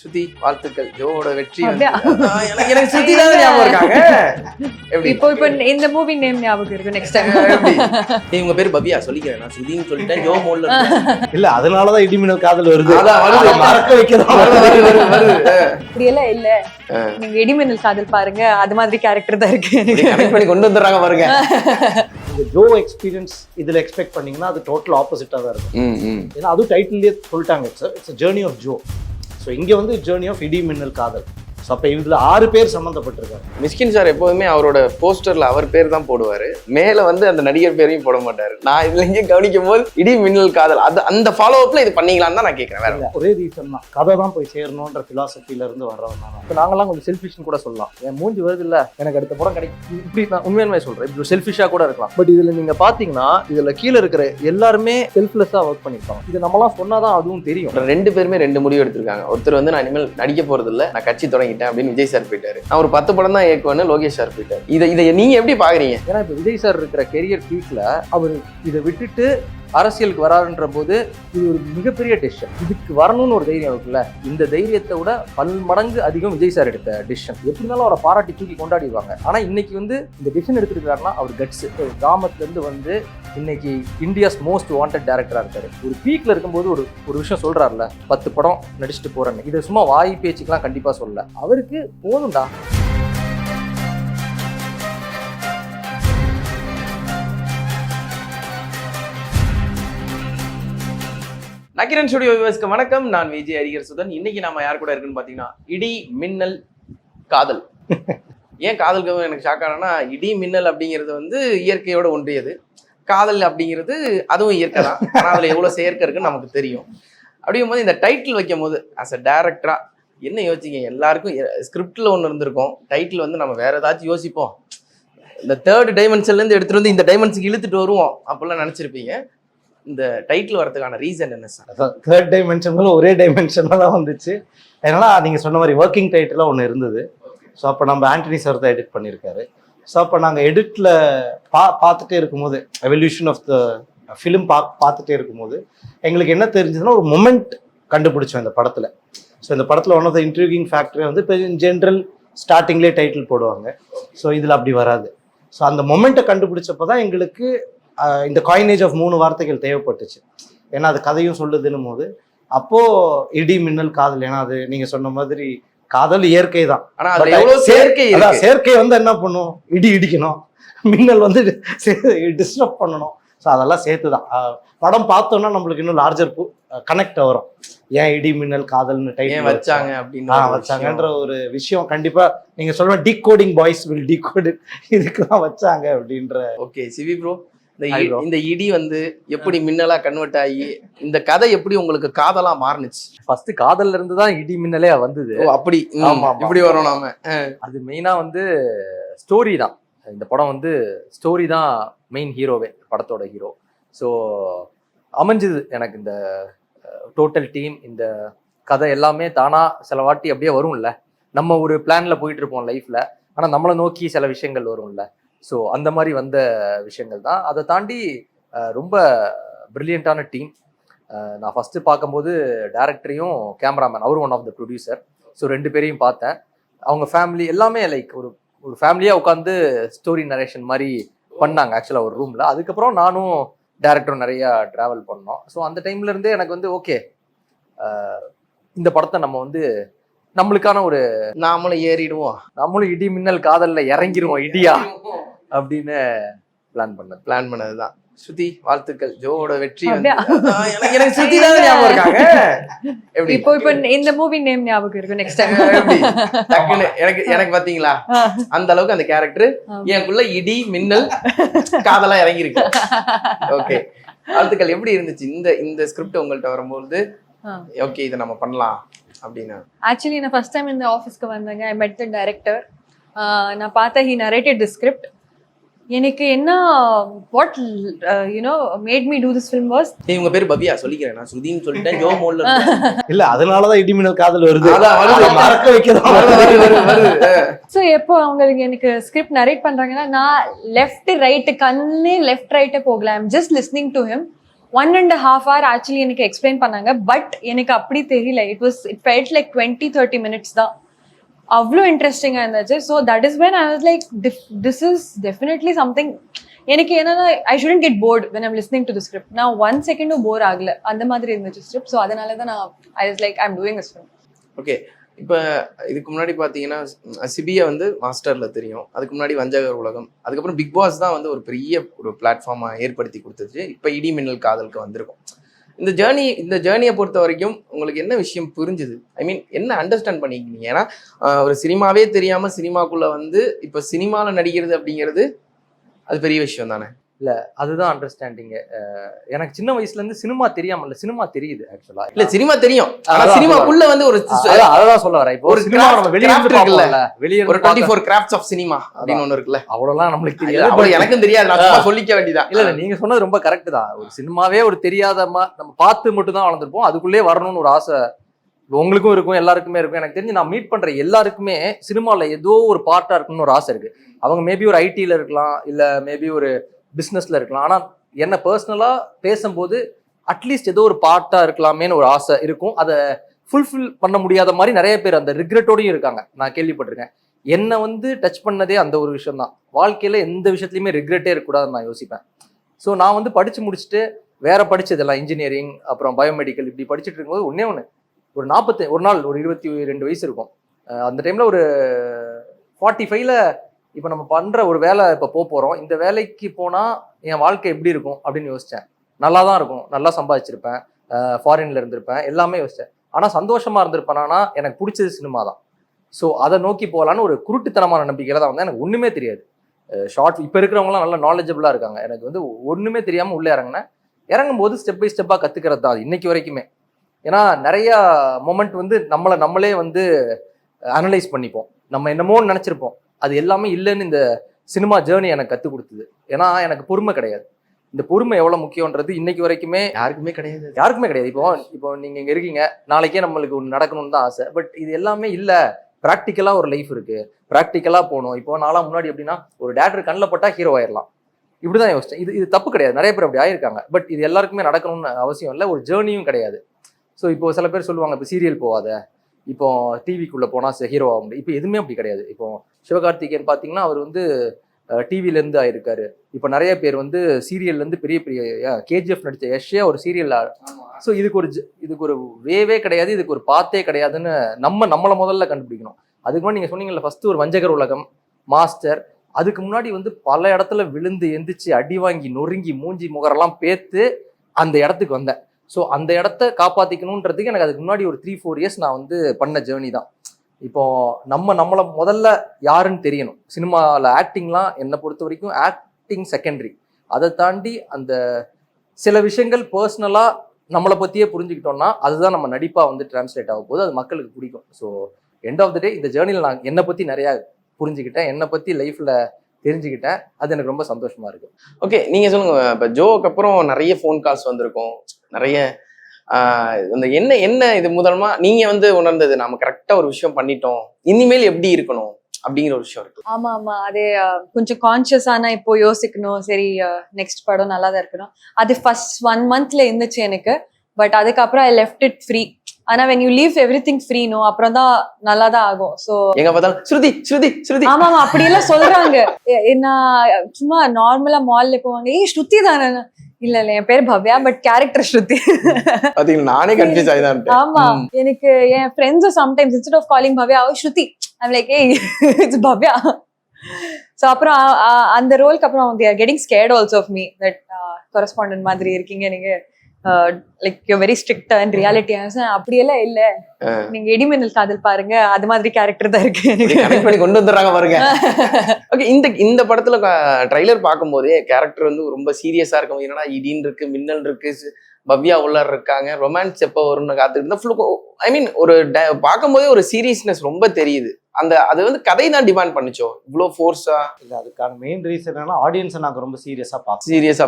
ஸ்ருதி வாழ்த்துக்கள். ஜோவோட வெற்றி எனக்கு ஸ்ருதி தான் ஞாபகம் இருக்காங்க. எப்படி இப்போ இந்த மூவி நேம் ஞாபகம் இருக்கு நெக்ஸ்ட் டைம். எப்படி உங்க பேர் பவியா சொல்லிக்கிறேன், நான் ஸ்ருதின்னு சொல்லிட்டேன். ஜோ மோட்ல இல்ல அதனாலதான் இடிமின்னல் காதல் வருது. அதான் வருது, மறக்க வைக்கிறோம். இப்படி எல்லாம் இல்ல, நீங்க இடிமின்னல் காதல் பாருங்க, அது மாதிரி கேரக்டர் தான் இருக்கு. கனெக்ட் பண்ணி கொண்டு வந்துடுறாங்க பாருங்க. இந்த ஜோ எக்ஸ்பீரியன்ஸ் இதுல எக்ஸ்பெக்ட் பண்ணீங்கன்னா அது டோட்டல் ஆப்போசிட்டா தான் இருக்கும். ஏன்னா அதுவும் டைட்டிலே சொல்லிட்டாங்க, it's journey of Joe. So இங்க வந்து ஜேர்னி ஆஃப் இடிமின்னல் காதல். ஸோ அப்போ இதுல 6 பேர் சம்மந்தப்பட்டிருக்காரு. மிஸ்கின் சார் எப்போதுமே அவரோட போஸ்டர்ல அவர் பேர் தான் போடுவாரு, மேல வந்து அந்த நடிகர் பேரையும் போட மாட்டாரு. நான் இதுல இங்கே கவனிக்கும் போது இடி மின்னல் காதல் அது அந்த ஃபாலோ அப்ல இது பண்ணீங்களான்னு தான் நான் கேட்கிறேன். வேற ஒரே ரீசன் தான், கதை தான் போய் சேரணுன்ற பிலாசபில இருந்து வர்றவங்க தான். இப்போ நாங்களாம் கொஞ்சம் செல்ஃபிஷ்னு கூட சொல்லலாம். என் மூஞ்சி வருது இல்ல, எனக்கு அடுத்த படம் கிடைக்கும், இப்படி நான் உண்மையானமே சொல்றேன். இப்படி செல்ஃபிஷா கூட இருக்கலாம். பட் இதுல நீங்க பாத்தீங்கன்னா இதுல கீழே இருக்கிற எல்லாருமே செல்ஃப்லெஸ்ஸா ஒர்க் பண்ணிருப்பாங்க. இது நம்மளாம் சொன்னாதான் அதுவும் தெரியும். 2 பேருமே 2 முடிவு எடுத்திருக்காங்க. ஒருத்தர் வந்து நான் இனிமேல் நடிக்க போறது இல்ல, நான் கட்சி தொடங்கிட்டேன் அப்படின்னு விஜய் சார் போயிட்டாரு. நான் ஒரு 10 படம் தான் இயக்குவேன்னு லோகேஷ் சார் போயிட்டாரு. இதை நீங்க எப்படி பாக்குறீங்க? ஏன்னா இப்ப விஜய் சார் இருக்கிற கெரியர் பீக்ல அவர் இதை விட்டுட்டு அரசியலுக்கு வராருன்ற போது இது ஒரு மிகப்பெரிய டெசிஷன். இதுக்கு வரணும்னு ஒரு தைரியம் இருக்குல்ல, இந்த தைரியத்தை விட 10 மடங்கு அதிகம் விஜய் சார் எடுத்த டெசிஷன். எப்படினாலும் அவரை பாராட்டி தூக்கி கொண்டாடிடுவாங்க. ஆனா இன்னைக்கு வந்து இந்த டெசிஷன் எடுத்துருக்காருன்னா அவர் கட்ஸ். கிராமத்துல இருந்து வந்து இன்னைக்கு இந்தியாஸ் மோஸ்ட் வாண்டட் டைரக்டரா இருக்காரு. ஒரு பீக்ல இருக்கும்போது ஒரு விஷயம் சொல்றாருல, 10 படம் நடிச்சுட்டு போறேன்னு. இதை சும்மா வாய் பேச்சுக்கெல்லாம் கண்டிப்பா சொல்லல, அவருக்கு போதும்டா. நக்கிரன் ஸ்டுடியோ வியூவர்ஸ்க்கு வணக்கம். நான் விஜய் ஹரிஹர் சுதன். இன்னைக்கு நாம யார் கூட இருக்குன்னு பாத்தீங்கன்னா இடி மின்னல் காதல். ஏன் காதல் எனக்கு ஷாக் ஆனா, இடி மின்னல் அப்படிங்கிறது வந்து இயற்கையோட ஒன்றியது, காதல் அப்படிங்கிறது அதுவும் இயற்கை தான். ஆனால் அதில் எவ்வளோ செயற்கை இருக்குன்னு நமக்கு தெரியும். அப்படிங்கும் போது இந்த டைட்டில் வைக்கும் போது அஸ் அ டேரக்டரா என்ன யோசிச்சிங்க? எல்லாருக்கும் ஸ்கிரிப்டில் ஒன்று இருந்திருக்கும், டைட்டில் வந்து நம்ம வேற ஏதாச்சும் யோசிப்போம், இந்த 3rd டைமென்ஷன்லேருந்து எடுத்துகிட்டு வந்து இந்த டைமென்ஷனுக்கு இழுத்துட்டு வருவோம் அப்படிலாம் நினச்சிருப்பீங்க. இந்த டைட்டில் வரதுக்கான ரீசன் என்ன சார்? 3rd டைமென்ஷன் ஒரே டைமென்ஷன்ல தான் வந்துச்சு. ஏன்னா நீங்கள் சொன்ன மாதிரி ஒர்க்கிங் டைட்டிலாக ஒன்று இருந்தது. ஸோ அப்போ நம்ம ஆண்டனி சார் தான் எடிட் பண்ணியிருக்காரு. ஸோ அப்போ நாங்கள் எடிட்டில் பார்த்துட்டே இருக்கும்போது, எவல்யூஷன் ஆஃப் த ஃபிலிம் பார்த்துட்டே இருக்கும்போது எங்களுக்கு என்ன தெரிஞ்சதுன்னா ஒரு மொமெண்ட் கண்டுபிடிச்சோம் இந்த படத்தில். ஸோ இந்த படத்தில் ஒன் ஆஃப் த இன்ட்ரிகிங் ஃபேக்டரே வந்து இப்போ ஜென்ரல் ஸ்டார்டிங்லேயே டைட்டில் போடுவாங்க. ஸோ இதில் அப்படி வராது. ஸோ அந்த மொமெண்ட்டை கண்டுபிடிச்சப்போ தான் எங்களுக்கு இந்த காயினேஜ் ஆஃப் 3 வார்த்தைகள் தேவைப்பட்டுச்சு. ஏன்னா அது கதையும் சொல்லுதுன்னும் போது அப்போது இடி மின்னல் காதல். ஏன்னா அது நீங்கள் சொன்ன மாதிரி காதல் இயற்கை தான். செயற்கை வந்து என்ன பண்ணும், இடி இடிக்கணும், மின்னல் வந்து டிஸ்டர்ப் பண்ணணும். ஸோ அதெல்லாம் சேர்த்து தான் படம் பார்த்தோம்னா நம்மளுக்கு இன்னும் லார்ஜர் கனெக்ட் வரும். ஏன் இடி மின்னல் காதல்னு டைட்டில் வச்சாங்க அப்படின்னு வச்சாங்கன்ற ஒரு விஷயம் கண்டிப்பா நீங்க சொல்ற டீகோடிங் பாய்ஸ் வில் டீகோட் இதுக்கு தான் வச்சாங்க அப்படின்ற. ஓகே சிவி ப்ரோ, இந்த இடி வந்து எப்படி மின்னலா கன்வெர்ட் ஆகி இந்த கதை எப்படி உங்களுக்கு காதலா மாறுனுச்சு? ஃபர்ஸ்ட் காதல்ல இருந்து தான் இடி மின்னலே வந்தது. அப்படி இப்படி வரும் நாம. அது மெயினா வந்து ஸ்டோரி தான். இந்த படம் வந்து ஸ்டோரி தான் மெயின் ஹீரோவே, படத்தோட ஹீரோ. ஸோ அமைஞ்சது எனக்கு இந்த டோட்டல் டீம், இந்த கதை எல்லாமே தானா சில வாட்டி அப்படியே வரும்ல. நம்ம ஒரு பிளான்ல போயிட்டு இருப்போம் லைஃப்ல, ஆனா நம்மளை நோக்கி சில விஷயங்கள் வரும்ல. ஸோ அந்த மாதிரி வந்த விஷயங்கள் தான். அதை தாண்டி ரொம்ப பிரில்லியண்ட்டான டீம். நான் ஃபஸ்ட்டு பார்க்கும்போது டேரக்டரையும் கேமராமேன், அவரும் one of the producer. So 2 பேரையும் பார்த்தேன். அவங்க ஃபேமிலி எல்லாமே லைக் ஒரு ஃபேமிலியாக உட்காந்து ஸ்டோரி நரேஷன் மாதிரி பண்ணாங்க ஆக்சுவலாக ஒரு ரூமில். அதுக்கப்புறம் நானும் டேரக்டரும் நிறையா ட்ராவல் பண்ணோம். ஸோ அந்த டைம்லேருந்தே எனக்கு வந்து ஓகே, இந்த படத்தை நம்ம வந்து நம்மளுக்கான ஒரு நாமளும் ஏறிடுவோம், நம்மளும் இடி மின்னல் காதல்ல இறங்கிடுவோம் இடியா அப்படின்னு பிளான் பண்ணதுதான். ஸ்ருதி வாழ்த்துக்கள். ஜோவோட வெற்றி எனக்கு ஸ்ருதி தான் ஞாபகம் இருக்காங்க. எப்படி இப்போ இந்த மூவி நேம் ஞாபகம் இருக்கு நெக்ஸ்ட் டைம். எப்படி டக்குன்னு எனக்கு பாத்தீங்களா, அந்த அளவுக்கு அந்த கேரக்டர் எனக்குள்ள இடி மின்னல் காதலா இறங்கி இருக்கு. ஓகே வாழ்த்துக்கள். எப்படி இருந்துச்சு இந்த ஸ்கிரிப்ட் உங்கள்கிட்ட வரும்போது? ஓகே இதை நம்ம பண்ணலாம் அப்படின்னு. ஆக்சுவலி நான் ஃபர்ஸ்ட் டைம் இந்த ஆஃபீஸ்க்கு வந்தேங்க. ஐ மெட் தி டைரக்டர். நான் பார்த்தேன், ஹி நரேட்டட் தி ஸ்கிரிப்ட். எனக்கு என்ன what made me do this film was, உங்க பேர் பவியா சொல்லிக்கிறேன், நான் ஸ்ருதின்னு சொல்லிட்டேன். ஜோ மோட்ல இல்ல அதனாலதான் இடி மின்னல் காதல் வருது, மறக்க வைக்கிறோம். ஸோ எப்போ அவங்களுக்கு எனக்கு ஸ்கிரிப்ட் நரேட் பண்றாங்கன்னா நான் லெஃப்ட் ரைட்டு கண்ணே லெஃப்ட் ரைட்டே போகல. I'm just listening to him. 1.5 hour actually எனக்கு எக்ஸ்பிளைன் பண்ணாங்க. பட் எனக்கு அப்படி தெரியல. இட் ஃபெல்ட் லைக் 20-30 minutes தான். அவ்வளோ இன்ட்ரெஸ்டிங்காக இருந்துச்சு. So that is when I was like this is definitely something. எனக்கு என்னன்னா I shouldn't get board when I'm listening to the script. நான் 1 செகண்டும் போர் ஆகல, அந்த மாதிரி இருந்துச்சு ஸ்கிரிப்ட். ஸோ அதனால தான் நான் I was like I am doing this film. Okay, இப்போ இதுக்கு முன்னாடி பார்த்தீங்கன்னா சிபியை வந்து மாஸ்டரில் தெரியும், அதுக்கு முன்னாடி வஞ்சகர் உலகம், அதுக்கப்புறம் பிக் பாஸ் தான் வந்து ஒரு பெரிய ஒரு பிளாட்ஃபார்மாக ஏற்படுத்தி கொடுத்துச்சு. இப்போ இடி மின்னல் காதலுக்கு வந்திருக்கும். இந்த ஜேர்னியை பொறுத்த வரைக்கும் உங்களுக்கு என்ன விஷயம் புரிஞ்சுது? ஐ மீன் என்ன அண்டர்ஸ்டாண்ட் பண்ணிக்கிட்டீங்க? ஏன்னா ஒரு சினிமாவே தெரியாமல் சினிமாக்குள்ளே வந்து இப்போ சினிமாவில் நடிக்கிறது அப்படிங்கிறது அது பெரிய விஷயம் தானே? இல்ல அதுதான் அண்டர்ஸ்டாண்டிங். எனக்கு சின்ன வயசுல இருந்து சினிமா தெரியாம இல்ல, சினிமா தெரியுது ஆக்சுவலா. இல்ல சினிமா தெரியும், ஆனா சினிமாக்குள்ள வந்து ஒரு அதான் சொல்ல வரேன். இப்போ ஒரு சினிமா நம்ம வெளிய இருந்து பார்க்கல, வெளிய ஒரு 24 கிராஃப்ட்ஸ் ஆஃப் சினிமா அப்படின்னு ஒன்னு இருக்குல்ல, அவ்வளவுலாம் நம்மளுக்கு தெரியாது. அவ்வளவு எனக்கும் தெரியாது, நான் சும்மா சொல்லிக்க வேண்டியதான். இல்ல நீங்க சொன்னது ரொம்ப கரெக்ட் தான். ஒரு சினிமாவே ஒரு தெரியாதமா நம்ம பார்த்து மட்டும் தான் வளர்ந்துருப்போம். அதுக்குள்ளே வரணும்னு ஒரு ஆசை உங்களுக்கும் இருக்கும், எல்லாருக்குமே இருக்கும். எனக்கு தெரிஞ்சு நான் மீட் பண்ற எல்லாருக்குமே சினிமால ஏதோ ஒரு பார்ட்டா இருக்குன்னு ஒரு ஆசை இருக்கு. அவங்க மேபி ஒரு ஐடில இருக்கலாம், இல்ல மேபி ஒரு பிஸ்னஸ்ல இருக்கலாம். ஆனா என்ன பர்சனலா பேசும்போது அட்லீஸ்ட் ஏதோ ஒரு பார்ட்டா இருக்கலாமேன்னு ஒரு ஆசை இருக்கும். அதை ஃபுல்ஃபில் பண்ண முடியாத மாதிரி நிறைய பேர் அந்த ரிக்ரெட்டோடையும் இருக்காங்க, நான் கேள்விப்பட்டிருக்கேன். என்னை வந்து டச் பண்ணதே அந்த ஒரு விஷயம் தான். வாழ்க்கையில எந்த விஷயத்துலையுமே ரிக்ரெட்டே இருக்கக்கூடாதுன்னு நான் யோசிப்பேன். ஸோ நான் வந்து படிச்சு முடிச்சுட்டு வேற படிச்சதெல்லாம் இன்ஜினியரிங், அப்புறம் பயோமெடிக்கல் இப்படி படிச்சுட்டு இருக்கும்போது ஒரு 22 வயசு இருக்கும். அந்த டைம்ல ஒரு 45ல இப்போ நம்ம பண்ற ஒரு வேலை இப்போ போறோம். இந்த வேலைக்கு போனா என் வாழ்க்கை எப்படி இருக்கும் அப்படின்னு யோசிச்சேன். நல்லா தான் இருக்கும், நல்லா சம்பாதிச்சிருப்பேன், ஃபாரின்ல இருந்திருப்பேன், எல்லாமே யோசிச்சேன். ஆனா சந்தோஷமா இருந்திருப்பேனா? எனக்கு பிடிச்சது சினிமா தான். ஸோ அதை நோக்கி போகலான்னு ஒரு குருட்டுத்தனமான நம்பிக்கையில தான் வந்து எனக்கு ஒண்ணுமே தெரியாது. ஷார்ட் இப்போ இருக்கிறவங்களாம் நல்லா நாலேஜபிளா இருக்காங்க. எனக்கு வந்து ஒண்ணுமே தெரியாம உள்ள இறங்கும் போது ஸ்டெப் பை ஸ்டெப்பா கத்துக்கிறது தான் இன்னைக்கு வரைக்குமே. ஏன்னா நிறைய மொமெண்ட் வந்து நம்மளே வந்து அனலைஸ் பண்ணிப்போம். நம்ம என்னமோன்னு நினைச்சிருப்போம், அது எல்லாமே இல்லைன்னு இந்த சினிமா ஜேர்னி எனக்கு கற்றுக் கொடுத்தது. ஏன்னா எனக்கு பொறுமை கிடையாது. இந்த பொறுமை எவ்வளோ முக்கியன்றது இன்னைக்கு வரைக்குமே யாருக்குமே கிடையாது. இப்போ நீங்கள் இங்கே இருக்கீங்க, நாளைக்கே நம்மளுக்கு ஒன்று நடக்கணும்னு தான் ஆசை. பட் இது எல்லாமே இல்லை. ப்ராக்டிக்கலாக ஒரு லைஃப் இருக்கு, ப்ராக்டிக்கலாக போகணும். இப்போ நாளாக முன்னாடி எப்படின்னா ஒரு டேரக்டர் கண்ணில் பட்டா ஹீரோ ஆயிடலாம், இப்படிதான் யோசிச்சேன். இது தப்பு கிடையாது, நிறைய பேர் அப்படி ஆயிருக்காங்க. பட் இது எல்லாருக்குமே நடக்கணும்னு அவசியம் இல்லை, ஒரு ஜேர்னியும் கிடையாது. ஸோ இப்போ சில பேர் சொல்லுவாங்க, இப்போ சீரியல் போகாத, இப்போ டிவிக்குள்ளே போனால் ஹீரோ ஆக முடியும். இப்போ எதுவுமே அப்படி கிடையாது. இப்போ சிவகார்த்திகேயன் பார்த்தீங்கன்னா அவர் வந்து டிவிலேருந்து ஆயிருக்காரு. இப்போ நிறைய பேர் வந்து சீரியல்லேருந்து பெரிய கேஜிஎஃப் நடித்த யஷ்யா ஒரு சீரியல். ஸோ இதுக்கு ஒரு வேவே கிடையாது, இதுக்கு ஒரு பாத்தே கிடையாதுன்னு நம்மளை முதல்ல கண்டுபிடிக்கணும். அதுக்கு முன்னாடி நீங்கள் சொன்னீங்கல்ல, ஃபர்ஸ்ட் ஒரு வஞ்சகர் உலகம், மாஸ்டர், அதுக்கு முன்னாடி வந்து பல இடத்துல விழுந்து எந்திரிச்சு அடி வாங்கி நொறுங்கி மூஞ்சி முகரெல்லாம் பேத்து அந்த இடத்துக்கு வந்தேன். ஸோ அந்த இடத்த காப்பாற்றிக்கணுன்றதுக்கு எனக்கு அதுக்கு முன்னாடி ஒரு 3-4 இயர்ஸ் நான் வந்து பண்ண ஜேர்னி தான். இப்போ நம்மளை முதல்ல யாருன்னு தெரியணும். சினிமாவில் ஆக்டிங்லாம் என்னை பொறுத்த வரைக்கும் ஆக்டிங் செகண்டரி. அதை தாண்டி அந்த சில விஷயங்கள் பர்சனலாக நம்மளை பற்றியே புரிஞ்சுக்கிட்டோம்னா அதுதான் நம்ம நடிப்பாக வந்து டிரான்ஸ்லேட் ஆகும் போது அது மக்களுக்கு பிடிக்கும். ஸோ எண்ட் ஆஃப் த டே இந்த ஜேர்னியில் நான் என்னை பற்றி நிறையா புரிஞ்சுக்கிட்டேன், என்னை பற்றி லைஃப்பில் தெரிஞ்சுக்கிட்டேன். அது எனக்கு ரொம்ப சந்தோஷமா இருக்கு. ஓகே, நீங்க சொல்லுங்க. இப்போ ஜோக்கு அப்புறம் நிறைய ஃபோன் கால்ஸ் வந்திருக்கும், நிறைய இந்த என்ன இது முதல்மா நீங்க வந்து உணர்ந்தது, நாம கரெக்டா ஒரு விஷயம் பண்ணிட்டோம், இனிமேல் எப்படி இருக்கணும் அப்படிங்கிற ஒரு விஷயம் இருக்கு? ஆமா அதே கொஞ்சம் கான்சியஸான இப்போ யோசிக்கணும். சரி, நெக்ஸ்ட் படம் நல்லா தான் இருக்கணும். அது ஃபர்ஸ்ட் 1 monthல இருந்துச்சு எனக்கு. பட் அதுக்கப்புறம் ஐ லெஃப்ட் இட் ஃப்ரீ. ஆனா when you leave everything free no, அப்புறம் தான் நல்லா தான் ஆகும். சோ எங்க பார்த்தாலும் ஸ்ருதி ஆமா அப்படி எல்லாம் சொல்றாங்க. நான் சும்மா நார்மலா மால்ல போவாங்க, ஏய் ஸ்ருதி தானே. இல்ல என் பேர் பவ்யா, பட் கேரக்டர் ஸ்ருதி. நானே கன்ஃபியூஸ் ஆயிதான். ஆமா, எனக்கு என் friends sometimes instead of calling Bhavya Shruti, I'm like ஏய் இட்ஸ் பவ்யா. சோ அப்புறம் அந்த ரோலுக்கு அப்புறம் they are getting scared also of me that correspondent மாதிரி இருக்கீங்க நீங்க, like you very strict and reality. அப்படியெல்லாம் இல்ல, நீங்க இடிமின்னல் காதல் பாருங்க, அது மாதிரி கேரக்டர் தான் இருக்கு, கொண்டு வந்துடுறாங்க பாருங்க. ஓகே, இந்த படத்துல ட்ரைலர் பார்க்கும்போதே கேரக்டர் வந்து ரொம்ப சீரியஸா இருக்கும். என்னன்னா இடின்னு இருக்கு, மின்னல் இருக்கு, பவ்யா உள்ளார் இருக்காங்க, ரொமான்ஸ் எப்போ வரும்னு காத்துக்கிட்டு ஐ மீன் ஒரு பார்க்கும்போதே ஒரு சீரியஸ்னஸ் ரொம்ப தெரியுது. அது வந்து கதை தான் டிமாண்ட் பண்ணிச்சோ இவ்வளோ ஃபோர்ஸா? இல்ல, அதுக்கான மெயின் ரீசன் என்னன்னா ஆடியன்ஸை நாங்க ரொம்ப சீரியஸா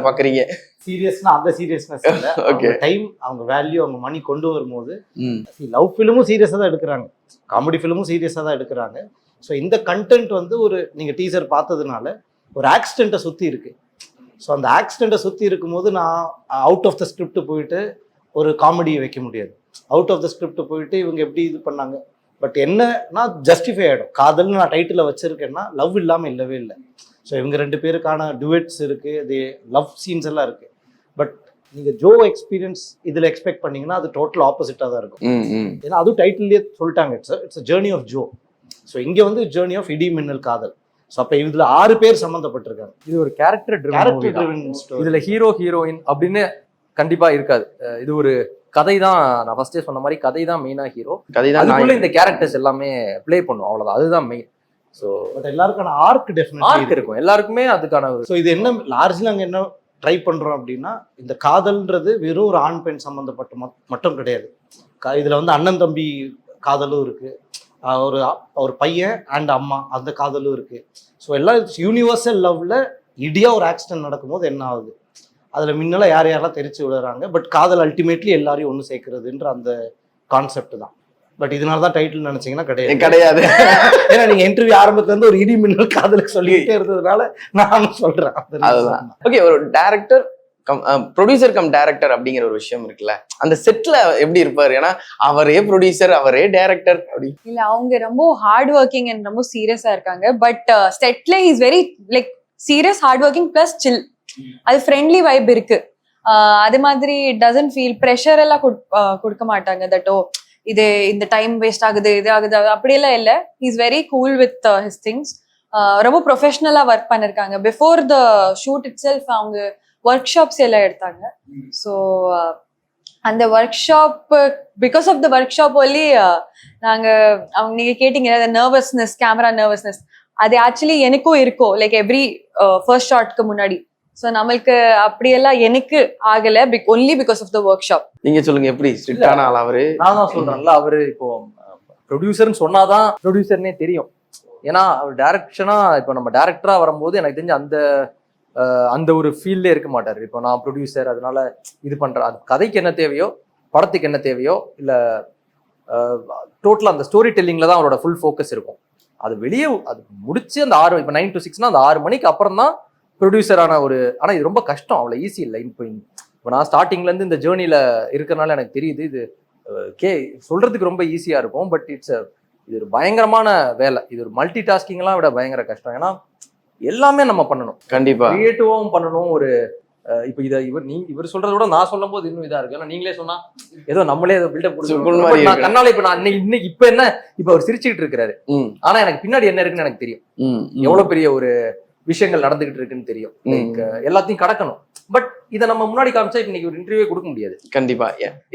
பாக்குறீங்க. சீரியஸ்னா அந்த சீரியஸ்னஸ் இல்ல, ஓகே, டைம், அவங்க வேல்யூ, அவங்க மணி கொண்டு வரும்போது லவ் ஃபிலிமும் சீரியஸா தான் எடுக்கிறாங்க, காமெடி ஃபிலிமும் சீரியஸா தான் எடுக்கிறாங்க. ஸோ இந்த கண்டென்ட் வந்து ஒரு நீங்க டீசர் பார்த்ததுனால ஒரு ஆக்சிடென்ட்டை சுத்தி இருக்கு. ஸோ அந்த ஆக்சிடெண்ட்டை சுற்றி இருக்கும்போது நான் அவுட் ஆஃப் த ஸ்கிரிப்ட் போயிட்டு ஒரு காமெடியை வைக்க முடியாது. அவுட் ஆஃப் த ஸ்கிரிப்ட் போயிட்டு இவங்க எப்படி இது பண்ணாங்க, பட் என்னன்னா ஜஸ்டிஃபை ஆகிடும். காதல்னு நான் டைட்டில் வச்சிருக்கேன்னா லவ் இல்லாமல் இல்லவே இல்லை. ஸோ இவங்க 2 பேருக்கான டுவெட்ஸ் இருக்குது, அது லவ் சீன்ஸ் எல்லாம் இருக்குது. பட் நீங்கள் ஜோ எக்ஸ்பீரியன்ஸ் இதில் எக்ஸ்பெக்ட் பண்ணீங்கன்னா அது டோட்டல் ஆப்போசிட்டாக தான் இருக்கும். ஏன்னா அதுவும் டைட்டில்லேயே சொல்லிட்டாங்க, it's journey of Joe. So இங்கே வந்து ஜேர்னி ஆஃப் இடி மின்னல் காதல். ஸோ அப்போ இதில் 6 பேர் சம்மந்தப்பட்டிருக்காங்க. இது ஒரு கேரக்டர் ட்ரிவன் ஸ்டோரி. இதுல ஹீரோ ஹீரோயின் அப்படின்னு கண்டிப்பா இருக்காது. இது ஒரு கதை தான். நான் ஃபர்ஸ்டே சொன்ன மாதிரி கதை தான் மெயினா ஹீரோ. அதுக்குள்ள இந்த கேரக்டர்ஸ் எல்லாமே ப்ளே பண்ணும், அவ்வளவுதான். அதுதான் மெயின். ஸோ பட் எல்லாருக்கான ஆர்க் டெஃபினெட்லி இருக்கும், எல்லாருக்குமே அதுக்கான. ஸோ இது என்ன லார்ஜ்லி நாங்கள் என்ன ட்ரை பண்ணுறோம் அப்படின்னா, இந்த காதல்ன்றது வெறும் ஒரு ஆண் பெண் சம்மந்தப்பட்ட மட்டும் கிடையாது. இதில் வந்து அண்ணன் தம்பி காதலும் இருக்குது, ஒரு பையன் அண்ட் அம்மா அந்த காதலும் இருக்குது. ஸோ எல்லாம் யூனிவர்சல் லவ்வில் இடியா ஒரு ஆக்சிடென்ட் நடக்கும்போது என்ன ஆகுது, அதில் முன்னெல்லாம் யாரெல்லாம் தெரிச்சு விடுறாங்க. பட் காதல் அல்டிமேட்லி எல்லாரையும் ஒன்று சேர்க்கறதுன்ற அந்த கான்செப்ட் தான். பட் இதனால தான் டைட்டில் நினைச்சீங்கன்னா கிடையாது. ஏன்னா நீங்க இன்டர்வியூ ஆரம்பத்துல இருந்து ஒரு இடி மின்னல் காதலுக்கு சொல்லிட்டே இருந்ததுனால நானும் சொல்றேன். அதுதான். ஓகே, ஒரு டைரக்டர் ப்ரொடியூசர் கம் டைரக்டர் அப்படிங்கிற ஒரு விஷயம் இருக்குல்ல, அந்த செட்ல எப்படி இருப்பாரு? ஏன்னா அவரே ப்ரொடியூசர் அவரே டைரக்டர் அப்படி இல்ல, அவங்க ரொம்ப ஹார்ட் ஒர்க்கிங் அண்ட் ரொம்ப சீரியஸா இருக்காங்க. பட் செட்ல is very like serious, hard working plus chill. அது ஃப்ரெண்ட்லி வைப் இருக்கு. அது மாதிரி டசன்ட் ஃபீல் ப்ரெஷர் எல்லாம் கொடுக்க மாட்டாங்க. தட் ஓ இது இந்த டைம் வேஸ்ட் ஆகுது, இது ஆகுது, அப்படியெல்லாம் இல்லை. Is very cool with his things. ரொம்ப ப்ரொஃபஷனலா ஒர்க் பண்ணிருக்காங்க. Before the shoot itself அவங்க ஒர்க் ஷாப்ஸ் எல்லாம் எடுத்தாங்க. ஸோ அந்த workshop, because of the workshop only அவங்க நீங்க கேட்டீங்க நர்வஸ்னஸ், கேமரா நர்வஸ்னஸ், அது ஆக்சுவலி எனக்கும் இருக்கும். லைக் எவ்ரி ஃபர்ஸ்ட் ஷாட்க்கு முன்னாடி. ஸோ நம்மளுக்கு அப்படியெல்லாம் எனக்கு ஆகல, only because of the workshop. நீங்க சொல்லுங்க, எப்படி ஸ்ட்ரிக்டான ஆள் அவரு? நான் தான் சொல்றேன்ல, அவரு இப்போ ப்ரொடியூசர்னு சொன்னாதான் ப்ரொடியூசர்னே தெரியும். ஏன்னா அவர் டைரக்ஷனா இப்போ நம்ம டைரக்டரா வரும்போது எனக்கு தெரிஞ்ச அந்த ஒரு ஃபீல்ட்ல இருக்க மாட்டாரு. இப்போ நான் ப்ரொடியூசர், அதனால இது பண்றேன். அது கதைக்கு என்ன தேவையோ, படத்துக்கு என்ன தேவையோ, இல்ல டோட்டலா அந்த ஸ்டோரி டெல்லிங்ல தான் அவரோட ஃபுல் ஃபோக்கஸ் இருக்கும். அது வெளியே அது முடிச்சு அந்த 6 இப்போ 9 to 6னா அந்த 6 மணிக்கு அப்புறம் தான் ப்ரொடியூசரான ஒரு. ஆனா இது ரொம்ப கஷ்டம், அவ்வளோ ஈஸி இல்லை. இப்போ நான் ஸ்டார்டிங்ல இருந்து இந்த ஜேர்னில இருக்கிறனால எனக்கு தெரியுது இது சொல்றதுக்கு ரொம்ப ஈஸியா இருக்கும். பட் இது ஒரு பயங்கரமான வேலை. இது ஒரு மல்டி டாஸ்கிங்லாம் விட பயங்கர கஷ்டம். ஏன்னா எல்லாமே நம்ம பண்ணணும், கண்டிப்பா கிரியேட்டிவாவும் பண்ணணும். ஒரு இப்போ இவர் சொல்றத விட நான் சொல்லும் போது இன்னும் இதா இருக்கு. ஏன்னா நீங்களே சொன்னா ஏதோ நம்மளே ஏதோ பில்டப் கொடுத்து கண்ணால இப்ப நான் இன்னைக்கு இப்ப என்ன இப்ப அவர் சிரிச்சுக்கிட்டு இருக்கிறாரு, ஆனா எனக்கு பின்னாடி என்ன இருக்குன்னு எனக்கு தெரியும். எவ்வளவு பெரிய ஒரு விஷயங்கள் நடந்துகிட்டு இருக்குன்னு தெரியும். எல்லாத்தையும் கடக்கணும். பட் இதை நம்ம முன்னாடி காமிச்சா இன்னைக்கு ஒரு இன்டர்வியூ கொடுக்க முடியாது. கண்டிப்பா.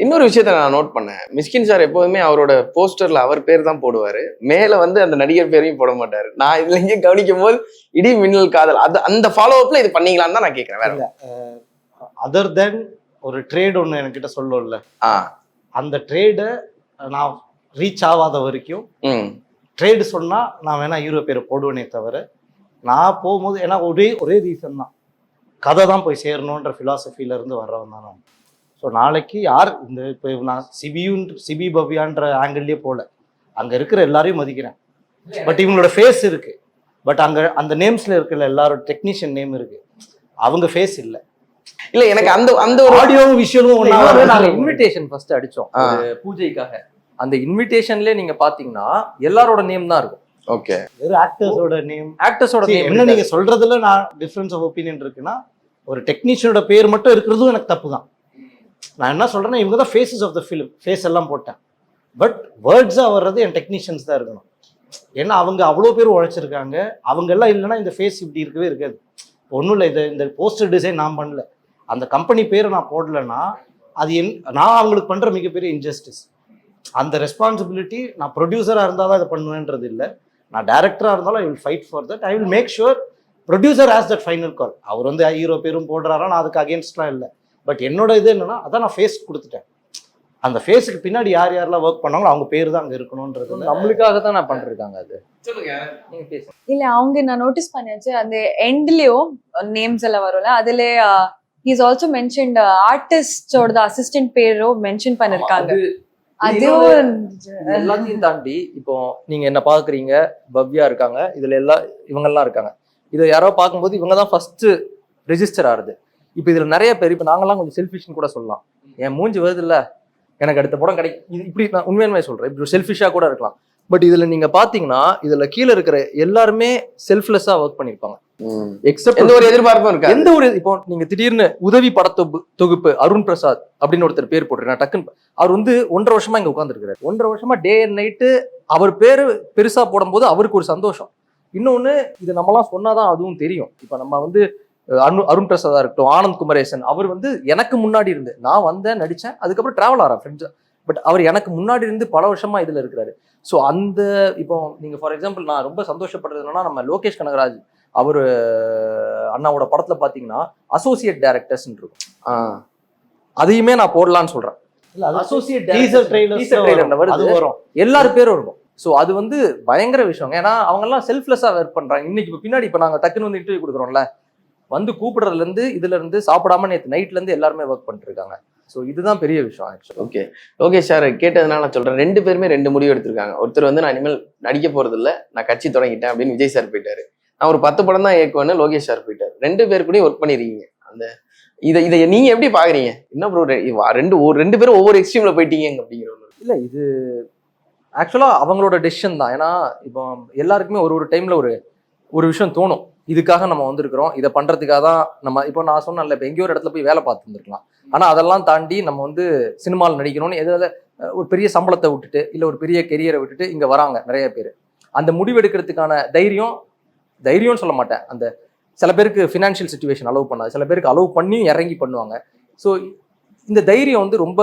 இன்னொரு விஷயத்த நான் நோட் பண்ணேன், மிஸ்கின் சார் எப்போதுமே அவரோட போஸ்டர்ல அவர் பேர் தான் போடுவாரு, மேல வந்து அந்த நடிகர் பேரையும் போட மாட்டாரு. நான் இதுல இங்கே கவனிக்கும் போது இடி மின்னல் காதல் அந்த ஃபாலோ அப்ல இது பண்ணீங்களான்னு தான் நான் கேட்கிறேன். வேற அதர் தென் ஒரு ட்ரேட் ஒன்று என்கிட்ட சொல்லல, அந்த ட்ரேடை நான் ரீச் ஆகாத வரைக்கும் ட்ரேடு சொன்னா நான் வேணா ஹீரோ பேரை போடுவேனே தவிர, நான் போகும்போது ஏன்னா ஒரே ரீசன் தான், கதை தான் போய் சேரணுன்ற ஃபிலாசபில இருந்து வர்றவன் தான் நான். ஸோ நாளைக்கு யார் இந்த இப்போ நான் சிபி பவ்யான்ற ஆங்கிள்லேயே போல, அங்கே இருக்கிற எல்லாரையும் மதிக்கிறேன். பட் இவங்களோட ஃபேஸ் இருக்கு. பட் அங்கே அந்த நேம்ஸ்ல இருக்கிற எல்லாரோட டெக்னீஷியன் நேம் இருக்கு, அவங்க ஃபேஸ் இல்லை. இல்ல எனக்கு அந்த ஒரு ஆடியோவும் விஷுவலும் நாங்க இன்விடேஷன் ஃபர்ஸ்ட் அடிச்சோம் பூஜைக்காக. அந்த இன்விடேஷன்ல நீங்க பாத்தீங்கன்னா எல்லாரோட நேம் தான் இருக்கும். ஓகே, வெறும் ஆக்டர்ஸோட நேம் என்ன நீங்க சொல்றதுல நான் டிஃபரன்ஸ் ஆஃப் ஒப்பீனியன் இருக்குன்னா, ஒரு டெக்னீஷியனோட பேர் மட்டும் இருக்கிறதும் எனக்கு தப்பு தான். நான் என்ன சொல்றேன்னா, இவங்க தான் faces of the film, face எல்லாம் போட்டேன். பட் வேர்ட்ஸா வர்றது என் டெக்னீஷியன்ஸ் தான் இருக்கணும். ஏன்னா அவங்க அவ்வளோ பேர் உழைச்சிருக்காங்க. அவங்க எல்லாம் இல்லைன்னா இந்த ஃபேஸ் இப்படி இருக்கவே இருக்காது. ஒன்றும் இல்லை, இந்த போஸ்டர் டிசைன் நான் பண்ணல, அந்த கம்பெனி பேரை நான் போடலைன்னா அது நான் அவங்களுக்கு பண்ற மிகப்பெரிய இன்ஜஸ்டிஸ். அந்த ரெஸ்பான்சிபிலிட்டி நான் ப்ரொடியூசராக இருந்தால் தான் இதை பண்ணுவேன்றது இல்லை. நான் டைரக்டராக இருந்தாலும் I will fight for that. I will make sure producer has that final call. அவர் வந்து ஹீரோ பேரும் போடுறாரா, நான் அதுக்கு அகேன்ஸ்ட்லாம் இல்லை. பட் என்னோட இது என்னன்னா, அதான் நான் ஃபேஸ் கொடுத்துட்டேன். அந்த ஃபேஸுக்கு பின்னாடி யாரெல்லாம் ஒர்க் பண்ணாங்களோ அவங்க பேர் தான் அங்கே இருக்கணும்ன்றது நம்மளுக்காக தான் நான் பண்ணிருக்காங்க. அது இல்ல அவங்க நான் நோட்டீஸ் பண்ணியாச்சு, அந்த எண்ட்லயும் நேம்ஸ் எல்லாம் வரும்ல, அதுல இஸ் ஆல்சோ மென்ஷன்ட் ஆர்டிஸ்டோட அசிஸ்டன்ட் பேரும் மென்ஷன் பண்ணிருக்காங்க. எல்லாத்தையும் தாண்டி இப்போ நீங்க என்ன பாக்குறீங்க, பவ்யா இருக்காங்க, இதுல இவங்க எல்லாம் இருக்காங்க. இதை யாரோ பார்க்கும்போது இவங்க தான் ஃபர்ஸ்ட் ரெஜிஸ்டர் ஆகுது. இப்போ இதுல நிறைய பேர், இப்போ நாங்கெல்லாம் கொஞ்சம் செல்ஃபிஷ்னு கூட சொல்லலாம். என் மூஞ்சி வருது இல்ல, எனக்கு அடுத்த படம் கிடைக்கும், இப்படி நான் உண்மையுமே சொல்றேன், இப்படி செல்ஃபிஷா கூட இருக்கலாம். பட் இதுல நீங்க பாத்தீங்கன்னா இதுல கீழே இருக்கிற எல்லாருமே செல்ஃப்லெஸ்ஸா ஒர்க் பண்ணிருப்பாங்க. எக்ஸப்ட் எந்த ஒரு எதிர்பார்ப்பும் இருக்கா, எந்த ஒரு, இப்போ நீங்க திடீர்னு உதவி தொகுப்பு அருண் பிரசாத் அப்படின்னு ஒருத்தர் பேர் போட்டுருக்கேன் டக்குன்னு. அவர் வந்து 1.5 வருஷமா இங்க உட்காந்துருக்காரு. 1.5 வருஷமா டே அண்ட் நைட்டு அவர் பேரு பெருசா போடும்போது அவருக்கு ஒரு சந்தோஷம். இன்னொன்னு, இது நம்மலாம் சொன்னாதான் அதுவும் தெரியும். இப்ப நம்ம வந்து அருண் பிரசாதா இருக்கட்டும், ஆனந்த் குமரேசன், அவர் வந்து எனக்கு முன்னாடி இருந்து, நான் வந்தேன் நடிச்சேன், அதுக்கப்புறம் டிராவல் ஆகிறேன் ஃப்ரெண்ட்ஸ். பட் அவர் எனக்கு முன்னாடி இருந்து பல வருஷமா இதுல இருக்கிறாரு. ஸோ அந்த இப்போ நீங்க ஃபார் எக்ஸாம்பிள் நான் ரொம்ப சந்தோஷப்படுறது என்னன்னா, நம்ம லோகேஷ் கனகராஜ் அவரு அண்ணாவோட படத்துல பாத்தீங்கன்னா அசோசியேட் டைரக்டர்ஸ் இருக்கும். அதையுமே நான் போடலான்னு சொல்றேன். அசோசியேட் வரும், எல்லாரும் பேரும் இருக்கும். ஸோ அது வந்து பயங்கர விஷயம். ஏன்னா அவங்க எல்லாம் செல்ஃப்லெஸ்ஸா ஒர்க் பண்றாங்க. இன்னைக்கு இப்போ பின்னாடி இப்போ நாங்க டக்குன்னு வந்து இன்டர்வியூ கொடுக்குறோம்ல, வந்து கூப்பிடுறதுல இருந்து இதுல இருந்து சாப்பிடாம நேற்று நைட்ல இருந்து எல்லாருமே ஒர்க் பண்ணிட்டு இருக்காங்க. ஸோ இதுதான் பெரிய விஷயம் ஆக்சுவலி. ஓகே, லோகேஷ் சார் கேட்டதுனால நான் சொல்றேன், 2 பேருமே 2 முடிவு எடுத்திருக்காங்க. ஒருத்தர் வந்து நான் இனிமேல் நடிக்க போறது இல்லை, நான் கட்சி தொடங்கிட்டேன் அப்படின்னு விஜய் சார் போயிட்டாரு. நான் ஒரு 10 படம் தான் இயக்குவேன்னு லோகேஷ் சார் போயிட்டாரு. 2 பேர் கூட ஒர்க் பண்ணிருக்கீங்க. அந்த இதை நீங்க எப்படி பாக்குறீங்க? என்ன ப்ரோ, 2 பேரும் ஒவ்வொரு எக்ஸ்ட்ரீம்ல போயிட்டீங்க அப்படிங்கிற ஒன்று இல்ல, இது ஆக்சுவலா அவங்களோட டெசிஷன் தான். ஏன்னா இப்போ எல்லாருக்குமே ஒரு டைம்ல ஒரு விஷயம் தோணும், இதுக்காக நம்ம வந்திருக்கிறோம், இதை பண்றதுக்காக தான் நம்ம. இப்போ நான் சொன்னேன்ல, இப்போ எங்கேயோ ஒரு இடத்துல போய் வேலை பார்த்து இருந்திருக்கலாம். ஆனா அதெல்லாம் தாண்டி நம்ம வந்து சினிமாவில் நடிக்கணும்னு எதாவது ஒரு பெரிய சம்பளத்தை விட்டுட்டு இல்லை ஒரு பெரிய கெரியரை விட்டுட்டு இங்க வராங்க நிறைய பேர். அந்த முடிவு எடுக்கிறதுக்கான தைரியம்னு சொல்ல மாட்டேன், அந்த சில பேருக்கு ஃபினான்ஷியல் சுச்சுவேஷன் அலோவ் பண்ணாது, சில பேருக்கு அலோவ் பண்ணி இறங்கி பண்ணுவாங்க. ஸோ இந்த தைரியம் வந்து ரொம்ப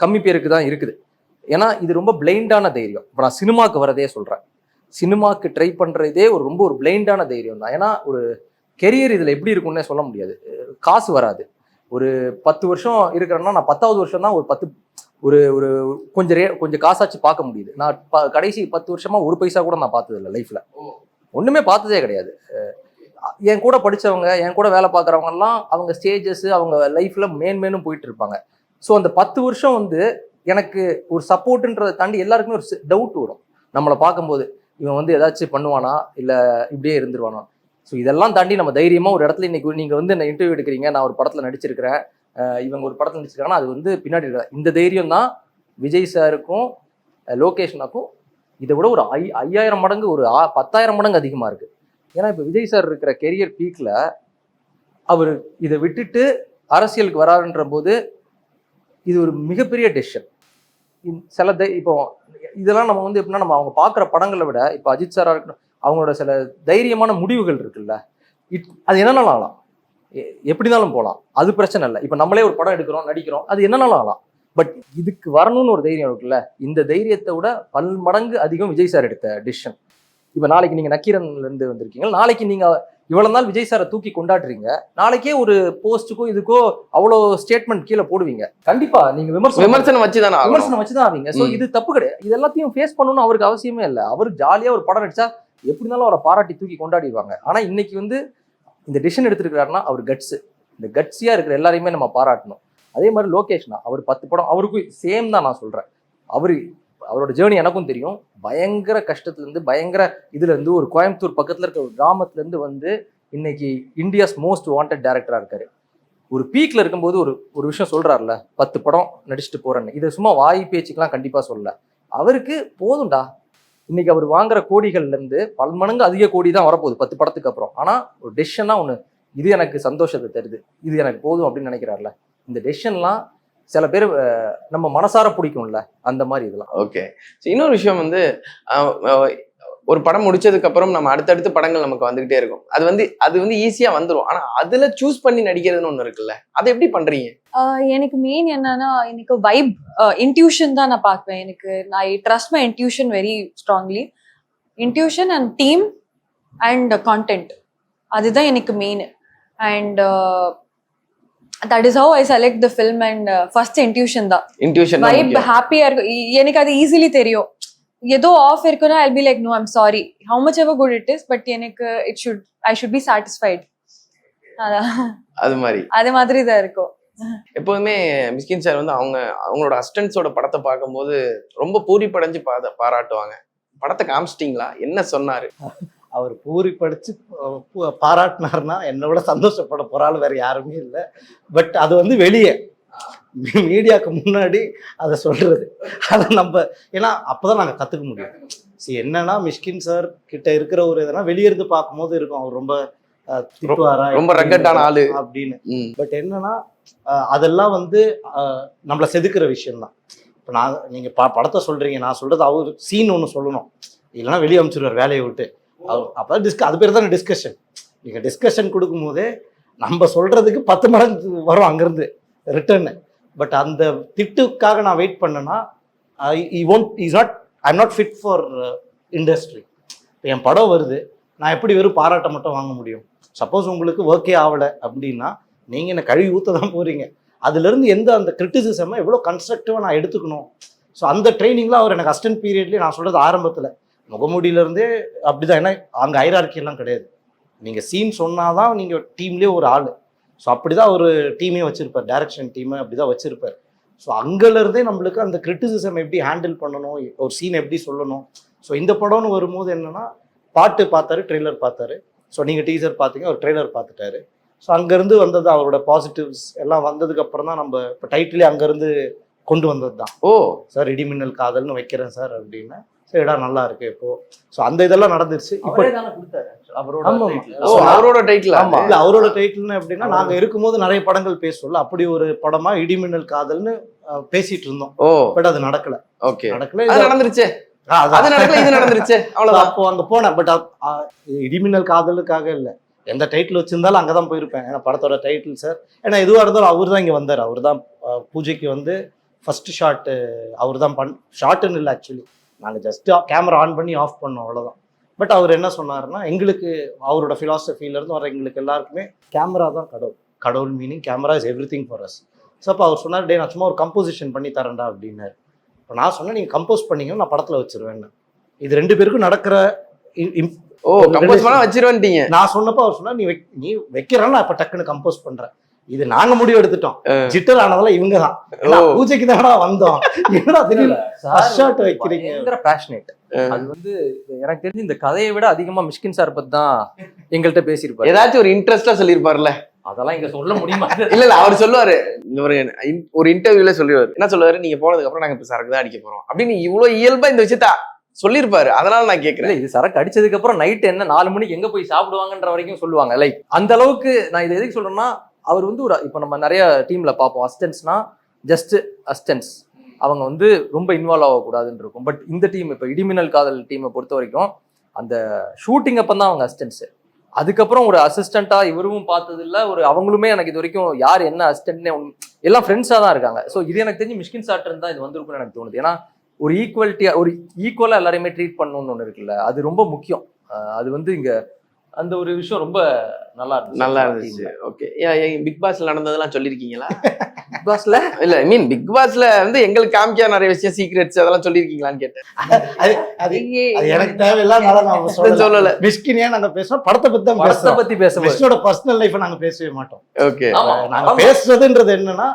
கம்மி பேருக்கு தான் இருக்குது. ஏன்னா இது ரொம்ப பிளைண்டான தைரியம். இப்போ நான் சினிமாவுக்கு வரதே சொல்றேன், சினிமாவுக்கு ட்ரை பண்றதே ரொம்ப பிளைண்டான தைரியம் தான். ஏன்னா ஒரு கெரியர் இதுல எப்படி இருக்கும்னே சொல்ல முடியாது. காசு வராது. ஒரு 10 வருஷம் இருக்கிறேன்னா நான் 10வது வருஷம் தான் ஒரு கொஞ்சம் காசாச்சு பார்க்க முடியுது. நான் கடைசி 10 வருஷமா 1 பைசா கூட நான் பார்த்தது இல்லை லைஃப்ல, ஒண்ணுமே பார்த்ததே கிடையாது. என் கூட படிச்சவங்க, என் கூட வேலை பார்க்குறவங்க எல்லாம் அவங்க ஸ்டேஜஸ், அவங்க லைஃப்ல மேன்மேனும் போயிட்டு இருப்பாங்க. ஸோ அந்த 10 வருஷம் வந்து எனக்கு ஒரு சப்போர்ட்ன்றதை தாண்டி எல்லாருக்குமே ஒரு டவுட் வரும் நம்மளை பார்க்கும்போது, இவன் வந்து ஏதாச்சும் பண்ணுவானா இல்லை இப்படியே இருந்துருவானா. ஸோ இதெல்லாம் தாண்டி நம்ம தைரியமா ஒரு இடத்துல இன்னைக்கு நீங்க வந்து என்ன இன்டர்வியூ எடுக்கிறீங்க, நான் ஒரு படத்துல நடிச்சிருக்கிறேன், இவங்க ஒரு படத்துல நடிச்சிருக்காங்கன்னா அது வந்து பின்னாடி இந்த தைரியம் தான் விஜய் சாருக்கும் லோகேஷ்னாக்கும் இதை விட ஒரு 5000 மடங்கு, ஒரு 10,000 மடங்கு அதிகமா இருக்கு. ஏன்னா இப்போ விஜய் சார் இருக்கிற கெரியர் பீக்ல அவர் இதை விட்டுட்டு அரசியலுக்கு வராருன்ற போது இது ஒரு மிகப்பெரிய டெசிஷன். இப்போ இதெல்லாம் நம்ம வந்து எப்படின்னா, நம்ம அவங்க பார்க்குற படங்களை விட இப்போ அஜித் சாரா இருக்கணும், அவங்களோட சில தைரியமான முடிவுகள் இருக்குல்ல, அது என்னன்னாலும் ஆகலாம், எப்படினாலும் போகலாம், அது பிரச்சனை இல்லை. இப்போ நம்மளே ஒரு படம் எடுக்கிறோம், நடிக்கிறோம், அது என்னன்னாலும் ஆகலாம். பட் இதுக்கு வரணும்னு ஒரு தைரியம் இருக்குல்ல, இந்த தைரியத்தை விட 10 மடங்கு அதிகம் விஜய் சார் எடுத்த டிசிஷன். இப்போ நாளைக்கு நீங்க நக்கீரன்ல இருந்து வந்திருக்கீங்க, நாளைக்கு நீங்க இவ்வளவு நாள் விஜய் சாரை தூக்கி கொண்டாடுறீங்க, நாளைக்கே ஒரு போஸ்ட்டுக்கோ இதுக்கோ அவ்வளோ ஸ்டேட்மெண்ட் கீழே போடுவீங்க. கண்டிப்பா நீங்க விமர்சனம் வச்சுதான் ஆவீங்க. ஸோ இது தப்பு கிடையாது. இது எல்லாத்தையும் ஃபேஸ் பண்ணணும்னு அவருக்கு அவசியமே இல்லை. அவர் ஜாலியா ஒரு படம் நடிச்சா எப்படி இருந்தாலும் அவரை பாராட்டி தூக்கி கொண்டாடிடுவாங்க. ஆனா இன்னைக்கு வந்து இந்த டிசிஷன் எடுத்துருக்காருன்னா அவர் கட்ஸ், இந்த கட்ஸியா இருக்கிற எல்லாரையுமே நம்ம பாராட்டணும். அதே மாதிரி லோகேஷ்னா அவர் 10 படம், அவருக்கும் சேம் தான் நான் சொல்றேன். அவரோட ஜேர்னி எனக்கும் தெரியும். பயங்கர கஷ்டத்துல இருந்து, பயங்கர இதுல இருந்து, ஒரு கோயம்புத்தூர் பக்கத்துல இருக்க ஒரு கிராமத்துல இருந்து வந்து இன்னைக்கு இந்தியாஸ் மோஸ்ட் வாண்டட் டைரக்டரா இருக்காரு. ஒரு பீக்ல இருக்கும்போது ஒரு விஷயம் சொல்றாருல, 10 படம் நடிச்சுட்டு போறேன்னு, இதை சும்மா வாய் பேச்சுக்கெல்லாம் கண்டிப்பா சொல்லல. அவருக்கு போதும்டா, இன்னைக்கு அவர் வாங்குற கோடிகள்ல இருந்து 10 மடங்கு அதிக கோடி தான் வரப்போகுது 10 படத்துக்கு அப்புறம். ஆனா ஒரு டெசிஷனா ஒண்ணு, இது எனக்கு சந்தோஷத்தை தருது, இது எனக்கு போதும் அப்படின்னு நினைக்கிறாருல, இந்த டெசிஷன்லாம் சில பேர் நம்ம மனசார பிடிக்கும்ல, அந்த மாதிரி இதெல்லாம். ஓகே, இன்னொரு விஷயம் வந்து ஒரு படம் முடிச்சதுக்கு அப்புறம் நம்ம அடுத்தடுத்த படங்கள் நமக்கு வந்துகிட்டே இருக்கும். அது வந்து ஈஸியா வந்துடும். ஆனா அதுல சூஸ் பண்ணி நடிக்கிறதுன்னு ஒண்ணு இருக்குல்ல, அதை எப்படி பண்றீங்க? எனக்கு மெயின் என்னன்னா, எனக்கு வைப், இன்ட்யூஷன் தான் நான் பார்ப்பேன். I trust my intuition very strongly. Intuition and team and content, அதுதான் எனக்கு main. And that is how I select the film. and first intuition da vibe happy எனக்கு அது ஈஸிலி தெரியும். ஏதோ ஆஃப் இருக்குன்னா I'll be like no I'm sorry how much ever good it is, but எனக்கு I should be satisfied. அது மாதிரி தான் இருக்கும். எப்போதுமே மிஸ்கின் சார் வந்து அவங்களோட அசிஸ்டன்ஸோட படத்தை பார்க்கும்போது ரொம்ப பூரிப்படைஞ்சு பாராட்டுவாங்க. படத்தை காமிச்சிட்டீங்களா, என்ன சொன்னாரு? அவர் பூரி படிச்சு பாராட்டினார்னா என்னை விட சந்தோஷப்பட போறாள் வேற யாருமே இல்லை. பட் அது வந்து வெளியே மீடியாவுக்கு முன்னாடி அதை சொல்றது, அதை நம்ம ஏன்னா அப்போதான் நாங்கள் கற்றுக்க முடியும். சரி என்னன்னா மிஷ்கின் சார் கிட்ட இருக்கிற ஒரு இதெல்லாம் வெளியிருந்து பார்க்கும்போது இருக்கும் அவர் ரொம்ப திட்டுவாரா, ரொம்ப ரக்கட்டான ஆளு அப்படின்னு. பட் என்னன்னா அதெல்லாம் வந்து நம்மளை செதுக்குற விஷயம்தான். இப்போ நீங்க படத்தை சொல்றீங்க, நான் சொல்றது அவர் சீன் ஒன்று சொல்லணும், இல்லைன்னா வெளியே அனுப்பிச்சிடுவார் வேலையை விட்டு. அப்பதான் அது பேர் தான் டிஸ்கஷன். நீங்க டிஸ்கஷன் கொடுக்கும் போதே நம்ம சொல்றதுக்கு 10 மடங்கு வரும் அங்கிருந்து ரிட்டர்னு. பட் அந்த திட்டுக்காக நான் வெயிட் பண்ணேன்னா I'm not fit for industry. இப்போ என் படம் வருது, நான் எப்படி வெறும் பாராட்ட மட்டும் வாங்க முடியும்? சப்போஸ் உங்களுக்கு ஒர்க்கே ஆகலை அப்படின்னா நீங்கள் என்ன கழுவி ஊற்ற தான் போகிறீங்க. அதுலேருந்து எந்த அந்த கிரிட்டிசிசமை எவ்வளோ கன்ஸ்ட்ரக்டிவாக நான் எடுத்துக்கணும். ஸோ அந்த ட்ரைனிங்லாம் அவர் எனக்கு அசிஸ்டன்ட் பீரியட்லேயே, நான் சொல்கிறது ஆரம்பத்தில் முகமூடியிலேருந்தே அப்படி தான். ஏன்னா அங்கே ஹைரார்க்கியெல்லாம் கிடையாது. நீங்கள் சீன் சொன்னால் தான் நீங்கள் டீம்லேயே ஒரு ஆள். ஸோ அப்படி தான் ஒரு டீமே வச்சுருப்பார், டைரக்ஷன் டீமை அப்படி தான் வச்சுருப்பார். ஸோ அங்கேருந்தே நம்மளுக்கு அந்த கிரிட்டிசிசம் எப்படி ஹேண்டில் பண்ணணும், ஒரு சீன் எப்படி சொல்லணும். ஸோ இந்த படம்னு வரும்போது என்னென்னா பாட்டு பார்த்தாரு, ட்ரெய்லர் பார்த்தாரு. ஸோ நீங்கள் டீசர் பார்த்தீங்க, அவர் ட்ரெய்லர் பார்த்துட்டாரு. ஸோ அங்கேருந்து வந்தது அவரோட பாசிட்டிவ்ஸ் எல்லாம் வந்ததுக்கு அப்புறம் தான் நம்ம இப்போ டைட்டிலே அங்கேருந்து கொண்டு வந்தது தான். ஓ சார் இடி மின்னல் காதல்னு வைக்கிறேன் சார் அப்படின்னா, சரிடா நல்லா இருக்கு இப்போ. ஸோ அந்த இதெல்லாம் நடந்துருச்சு. இப்போ அவரோட டைட்டில். ஆமா, இல்ல அவரோட டைட்டில்னு எப்படின்னா நாங்க இருக்கும்போது நிறைய படங்கள் பேசல, அப்படி ஒரு படமா இடி மின்னல் காதல்னு பேசிட்டு இருந்தோம். பட் அது நடக்கல. ஓகே, நடக்கல, நடந்துருச்சு. அது நடக்கல, இது நடந்துருச்சு, அவ்வளவுதான். அப்போ அங்க போனேன். பட் இடிமின்னல் காதலுக்காக இல்ல, எந்த டைட்டில் வச்சிருந்தாலும் அங்கதான் போயிருப்பேன். ஏன்னா படத்தோட டைட்டில் சார், ஏன்னா எதுவா இருந்தாலும் அவர் தான் இங்க வந்தார். அவர் தான் பூஜைக்கு வந்து ஃபர்ஸ்ட் ஷாட் அவர் தான் ஷாட்டுன்னு இல்லை, ஆக்சுவலி நாங்கள் ஜஸ்ட் கேமரா ஆன் பண்ணி ஆஃப் பண்ணோம், அவ்வளோதான். பட் அவர் என்ன சொன்னாருன்னா, எங்களுக்கு அவரோட ஃபிலாசபிலேருந்து வர எங்களுக்கு எல்லாருக்குமே கேமரா தான் கடவுள். கடவுள் meaning camera is every thing for us. So அப்போ அவர் சொன்னார், டே நான் சும்மா ஒரு கம்போசிஷன் பண்ணி தரேன்டா அப்படின்னாரு. இப்போ நான் சொன்னேன், நீங்கள் கம்போஸ் பண்ணீங்க நான் படத்தில் வச்சிருவேன்னு. இது 2 பேருக்கும் நடக்கிற கம்போஸ் பண்ண வச்சிருவேன்ட்டீங்க. நான் சொன்னப்போ அவர் சொன்னார், நீ வைக்கிறேன்னு நான் இப்போ டக்குன்னு கம்போஸ் பண்ணுறேன். இது நாங்க முடிவு எடுத்துட்டோம். ஜிட்டர் ஆனதெல்லாம் இவங்க தான். பூஜைக்கு தானடா வந்தோம், என்னடா தெரியல ஷாட் வைக்கிறீங்க. பேஷனேட். அது வந்து எனக்கு தெரிஞ்சு இந்த கதையை விட அதிகமா மிஷ்கின் சார் பத்தி தான் எங்கள்கிட்ட பேசியிருப்பாரு. ஏதாச்சும் ஒரு இன்ட்ரெஸ்டா சொல்லியிருப்பாருல்ல, அதெல்லாம் இங்க சொல்ல முடியுமா? இல்ல அவர் சொல்லுவாரு, ஒரு இன்டர்வியூல சொல்லுவாரு, என்ன சொல்லுவாரு, நீங்க போனதுக்கு அப்புறம் நாங்க இப்ப சரக்கு தான் அடிக்க போறோம் அப்படின்னு இவ்வளவு இயல்பா இந்த விஷயத்த சொல்லியிருப்பாரு. அதனால நான் கேட்கிறேன், இது சரக்கு அடிச்சதுக்கு அப்புறம் நைட் என்ன 4 மணிக்கு எங்க போய் சாப்பிடுவாங்கன்ற வரைக்கும் சொல்லுவாங்க. லைக் அந்த அளவுக்கு. நான் இதை எதுக்கு சொல்றேன்னா, அவர் வந்து ஒரு இப்போ நம்ம நிறைய டீம்ல பார்ப்போம், அசிஸ்டன்ஸ்னா ஜஸ்ட் அசிஸ்டன்ஸ், அவங்க வந்து ரொம்ப இன்வால்வ் ஆகக்கூடாதுன்னு இருக்கும். பட் இந்த டீம், இப்போ இடிமின்னல் காதல் டீமை பொறுத்த வரைக்கும் அந்த ஷூட்டிங் அப்போ தான் அவங்க அசிஸ்டன்ஸு. அதுக்கப்புறம் ஒரு அசிஸ்டண்டா இவரும் பார்த்தது இல்லை, ஒரு அவங்களுமே எனக்கு இது வரைக்கும் யார் என்ன அசிஸ்டன்ட்னே எல்லாம் ஃப்ரெண்ட்ஸாக தான் இருக்காங்க. ஸோ இது எனக்கு தெரிஞ்சு மிஷ்கின் சார்ட்டு தான் இது வந்திருக்குன்னு எனக்கு தோணுது. ஏன்னா ஒரு ஈக்குவலிட்டியாக, ஒரு ஈக்குவலாக எல்லாரையுமே ட்ரீட் பண்ணணும்னு ஒன்று இருக்குல்ல, அது ரொம்ப முக்கியம். அது வந்து இங்கே அந்த ஒரு விஷயம் ரொம்ப நல்லா இருந்துச்சு. ஓகே, பிக் பாஸ்ல நடந்ததெல்லாம் சொல்லிருக்கீங்களா? பிக் பாஸ்ல இல்ல, ஐ மீன் பிக் பாஸ்ல வந்து எங்களுக்கு காமிக்க நிறைய விஷயம், சீக்ரெட்ஸ் அதெல்லாம் சொல்லிருக்கீங்களான்னு கேட்டேன். அது எனக்கு தேவையில்லாம சொல்லல. மிஷ்கினியா நாங்க பேசுறோம், படத்தை பத்தி தான் பேசுறோம். பத்தி பேசுறோம். மிஷ்கினோட பர்சனல் லைஃப் நாங்க பேசவே மாட்டோம். ஓகே, நாங்க பேசுறதுன்றது என்னன்னா,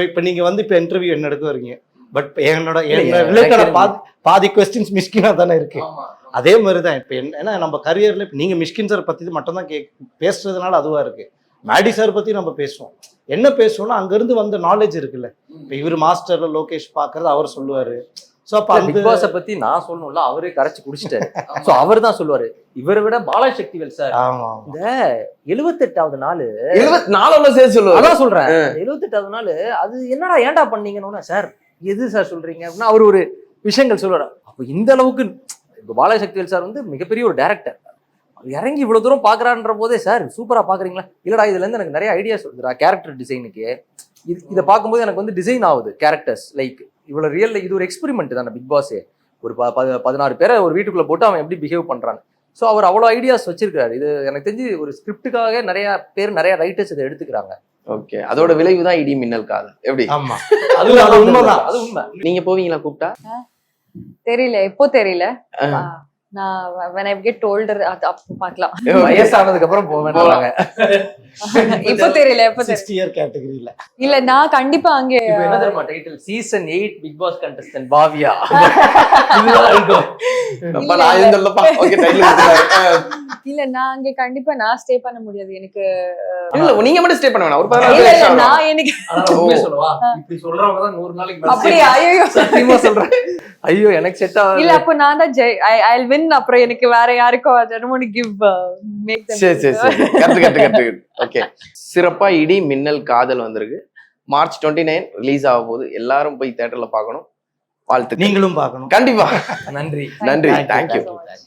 இப்ப நீங்க வந்து இப்ப இன்டர்வியூ என்ன எடுக்க வரீங்க, பட் என்னோட ரிலேட்டட் பாதி கொஸ்டின்ஸ் மிஷ்கினா தானே இருக்கு. அதே மாதிரி தான் இப்போ ஏன்னா நம்ம கரியர்ல இப்போ நீங்கள் மிஷ்கின் சார் பற்றி மட்டும் தான் பேசுறதுனால அதுவாக இருக்கு. மேடி சார் பற்றி நம்ம பேசுவோம், என்ன பேசுவோம்னா அங்கேருந்து வந்த நாலேஜ் இருக்குல்ல. இப்போ இவர் மாஸ்டர்ல லோகேஷ் பார்க்கறது அவர் சொல்லுவார். ஸோ அப்போ பிக் பாஸை பற்றி நான் சொல்லணும்ல, அவரே கரைச்சி குடிச்சிட்டாரு. ஸோ அவர் தான் சொல்லுவார், இவரை விட பாலசக்திவேல் சார் இந்த 78வது நாள் 74 சேர்த்து சொல்லுவார். அதான் சொல்கிறேன், 78வது நாள் அது என்னடா ஏன்டா பண்ணீங்கன்னா, சார் எது சார் சொல்கிறீங்க அப்படின்னா அவர் ஒரு விஷயங்கள் சொல்லுவார். அப்போ இந்த அளவுக்கு இப்போ பாலசக்திவேல் சார் வந்து மிகப்பெரிய ஒரு டைரக்டர், இறங்கி இவ்வளோ தூரம் பார்க்குறான்ற போதே, சார் சூப்பராக பார்க்குறீங்களா, இல்லைடா இதுலேருந்து எனக்கு நிறைய ஐடியாஸ் வருதுடா கேரக்டர் டிசைனுக்கு. இதை பார்க்கும்போது எனக்கு வந்து டிசைன் ஆகுது கேரக்டர்ஸ். லைக் இவ்வளோ ரியல், இது ஒரு எக்ஸ்பெரிமெண்ட் தானே பிக் பாஸே. ஒரு 16 பேரை ஒரு வீட்டுக்குள்ளே போட்டு அவன் எப்படி பிஹேவ் பண்ணுறாங்க. ஸோ அவர் அவ்வளோ ஐடியாஸ் வச்சிருக்காரு. இது எனக்கு தெரிஞ்சு ஒரு ஸ்கிரிப்டுக்காக நிறைய ரைட்டர்ஸ் இதை எடுத்துக்கிறாங்க. ஓகே, அதோட விளைவு தான் இடி மின்னல் காதல். எப்படி? ஆமா, அது உண்மைதான். அது உண்மை. நீங்க போவீங்களா கூப்பிட்டா? தெரியல, எப்போ தெரியல. நான் when I get older அது அப்போ பார்க்கலாம். வயசானதுக்கு அப்புறம் போவேன். இப்போ தெரியல, எப்போ தெரியல. 60 இயர் கேட்டகரியில இல்ல நான் கண்டிப்பா அங்கே என்ன தெரியுமா title? Season 8 Bigg Boss contestant பாவியா. இதுதான் இருக்கும். அப்ப நான் எதுவும் சொல்லப்பா. ஓகே இல்ல நான் அங்கே கண்டிப்பா நான் ஸ்டே பண்ண முடியாது. எனக்கு இல்ல நீங்க மட்டும் ஸ்டே பண்ண வேணாம். ஒரு 14 இல்ல வருஷம் நான் எனக்கு ஆனா உண்மையை சொல்லவா? இப்படி சொல்றவங்க தான் 100 நாளைக்கு அப்படி ஐயோ சத்தியமா சொல்றேன். ஐயோ எனக்கு செட் ஆகாது. இல்ல அப்போ நான் தான் I'll win. அப்புறம் எனக்கு வேற யாருக்கும் I don't want to give make them. சரி கரெக்ட். ஓகே, சிறப்பா இடி மின்னல் காதல் வந்திருக்கு. மார்ச் 29 ரிலீஸ் ஆக போகுது. எல்லாரும் போய் தியேட்டர்ல பார்க்கணும். வாழ்த்து. நீங்களும் பார்க்கணும். கண்டிப்பா. நன்றி. நன்றி. Thank you. Thank you. Thank you so much.